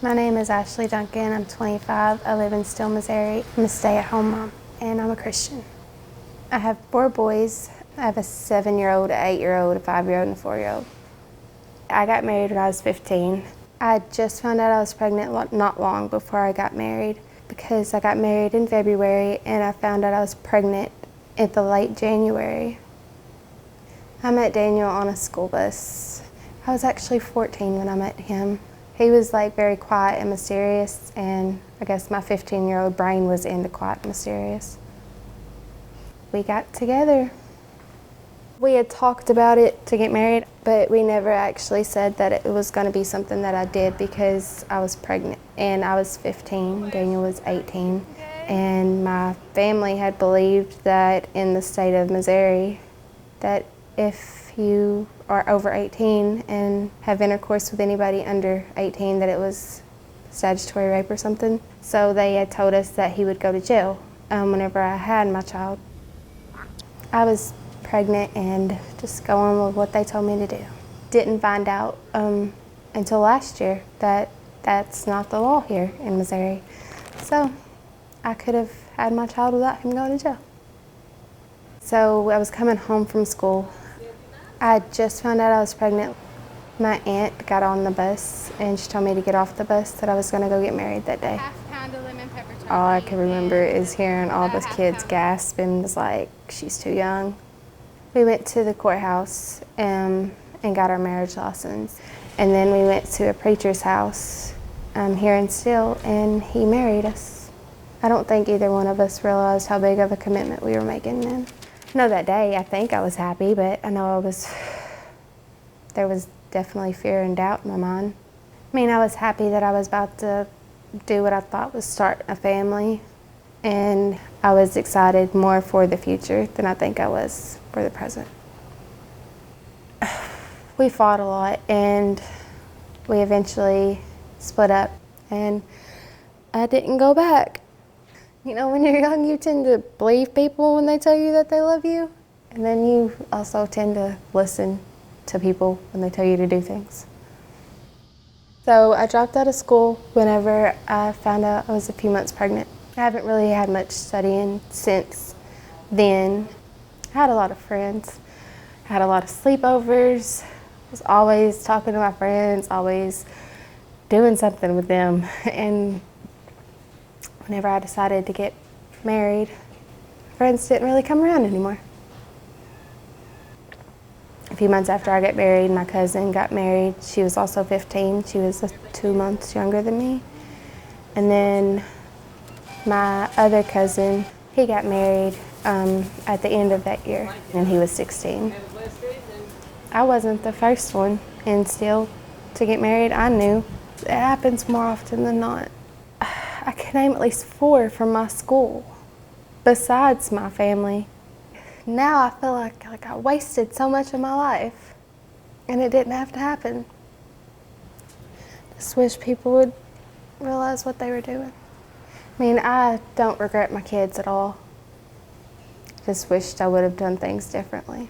My name is Duncan. I'm 25. I live in Still, Missouri. I'm a stay-at-home mom, and I'm a Christian. I have 4 boys. I have a 7-year-old, an 8-year-old, a 5-year-old, and a 4-year-old. I got married when I was 15. I just found out I was pregnant not long before I got married, because I got married in February and I found out I was pregnant in the late January. I met Daniel on a school bus. I was actually 14 when I met him. He was very quiet and mysterious, and I guess my 15-year-old brain was into quiet and mysterious. We got together. We had talked about it to get married, but we never actually said that it was going to be something that I did because I was pregnant and I was 15, Daniel was 18, and my family had believed that in the state of Missouri that if you are over 18 and have intercourse with anybody under 18 that it was statutory rape or something. So they had told us that he would go to jail whenever I had my child. I was pregnant and just going with what they told me to do. Didn't find out until last year that that's not the law here in Missouri. So I could have had my child without him going to jail. So I was coming home from school. I just found out I was pregnant. My aunt got on the bus and she told me to get off the bus, that I was going to go get married that day. All I can remember is hearing all the kids gasp and was like, she's too young. We went to the courthouse and got our marriage license. And then we went to a preacher's house here in Still, and he married us. I don't think either one of us realized how big of a commitment we were making then. No, that day I think I was happy, but I know there was definitely fear and doubt in my mind. I mean, I was happy that I was about to do what I thought was start a family, and I was excited more for the future than I think I was for the present. We fought a lot, and we eventually split up, and I didn't go back. You know, when you're young, you tend to believe people when they tell you that they love you, and then you also tend to listen to people when they tell you to do things. So I dropped out of school whenever I found out I was a few months pregnant. I haven't really had much studying since then. I had a lot of friends. I had a lot of sleepovers. I was always talking to my friends, always doing something with them. And whenever I decided to get married, friends didn't really come around anymore. A few months after I got married, my cousin got married. She was also 15. She was 2 months younger than me. And then my other cousin, he got married at the end of that year, and he was 16. I wasn't the first one, and still to get married, I knew. It happens more often than not. I can name at least 4 from my school, besides my family. Now I feel like I wasted so much of my life, and it didn't have to happen. Just wish people would realize what they were doing. I mean, I don't regret my kids at all. Just wished I would have done things differently.